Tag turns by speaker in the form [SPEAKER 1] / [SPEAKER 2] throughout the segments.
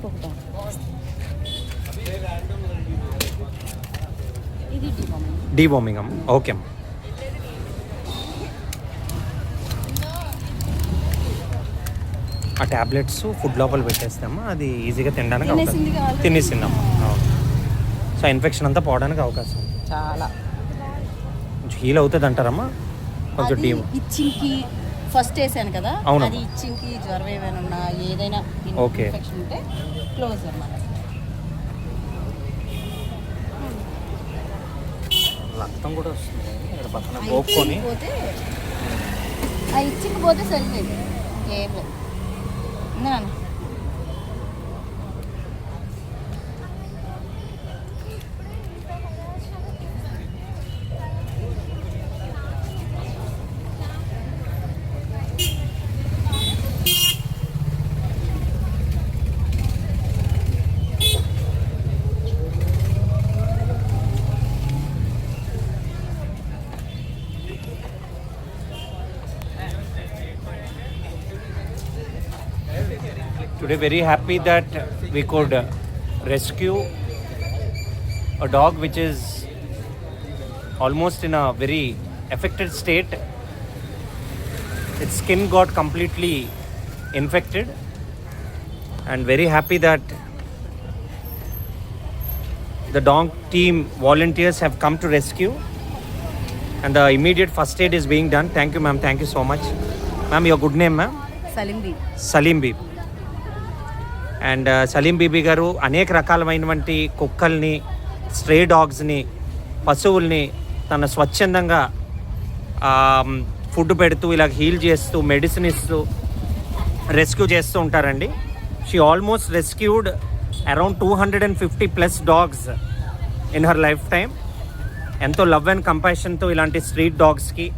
[SPEAKER 1] ఇంకొకటి ఇది
[SPEAKER 2] డీవార్మింగ్ అమ్మ. ఓకే అమ్మ. ఆ ట్యాబ్లెట్స్ ఫుడ్ లోపల పెట్టేస్తామా, అది ఈజీగా తినడానికి అవకాశం. తినేసిందమ్మా. సో ఇన్ఫెక్షన్ అంతా పోవడానికి అవకాశం
[SPEAKER 1] చాలా
[SPEAKER 2] కొంచెం హీల్ అవుతుంది అంటారమ్మా. కొంచెం
[SPEAKER 1] ఇచ్చింగ్కి ఫస్ట్ వేసాను కదా,
[SPEAKER 2] అవును.
[SPEAKER 1] అది ఇచ్చింగ్కి జ్వరం ఏమైనా ఉన్నా ఏదైనా ఇన్ఫెక్షన్ ఉంటే క్లోజ్ అన్నమాట.
[SPEAKER 2] రక్తం కూడా వస్తుంది ఇక్కడ పక్కన గోపుకొని.
[SPEAKER 1] ఆ ఇచ్చింగ్ పోతే సరిపోయింది, ఏం లేదు.
[SPEAKER 2] Today very happy that we could rescue a dog which is almost in a very affected state. Its skin got completely infected, and very happy that the dog team volunteers have come to rescue, and the immediate first aid is being done. Thank you ma'am, thank you so much. Ma'am, your good name ma'am? Salim Beeb. And Salim Bibi గారు అనేక రకాలైనటువంటి కుక్కల్ని, stray డాగ్స్ని, పశువుల్ని తన స్వచ్ఛందంగా food పెడుతూ ఇలా heal చేస్తూ మెడిసిన్ ఇస్తూ రెస్క్యూ చేస్తూ ఉంటారండి. She almost rescued around 250+ dogs in her life time. ఎంతో లవ్ అండ్ కంపాషన్తో ఇలాంటి స్ట్రీట్ డాగ్స్కి,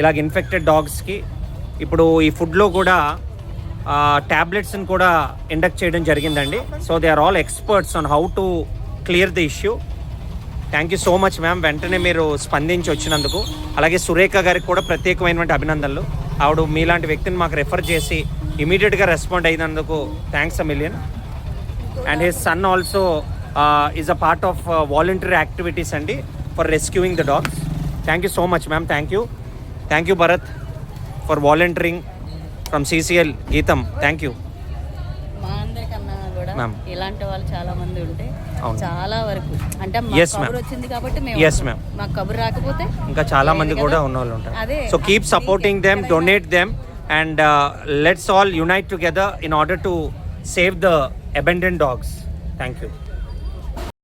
[SPEAKER 2] ఇలాగ ఇన్ఫెక్టెడ్ డాగ్స్కి ఇప్పుడు ఈ ఫుడ్లో కూడా ట్యాబ్లెట్స్ని కూడా ఇండక్ట్ చేయడం జరిగిందండి. So they are all experts on how to clear the issue. Thank you so much ma'am, వెంటనే మీరు స్పందించి వచ్చినందుకు. అలాగే సురేఖ గారికి కూడా ప్రత్యేకమైనటువంటి అభినందనలు. ఆవిడ మీలాంటి వ్యక్తిని మాకు రెఫర్ చేసి ఇమీడియట్గా రెస్పాండ్ అయినందుకు thanks a million. And his son also is a part of voluntary activities అండి for rescuing the dogs. Thank you so much ma'am. Thank you Bharat for volunteering from CCL GITAM. Thank you.
[SPEAKER 1] మా అందరికన్నా కూడా ఇలాంటి వాళ్ళు చాలా మంది ఉంటే చాలా వరకు అంటే కబురు వచ్చింది కాబట్టి మాకు కబురు రాకపోతే
[SPEAKER 2] ఇంకా చాలా మంది కూడా ఉన్న వాళ్ళు ఉంటారు. So keep supporting them, donate them, and let's all unite together in order to save the abundant dogs. Thank you.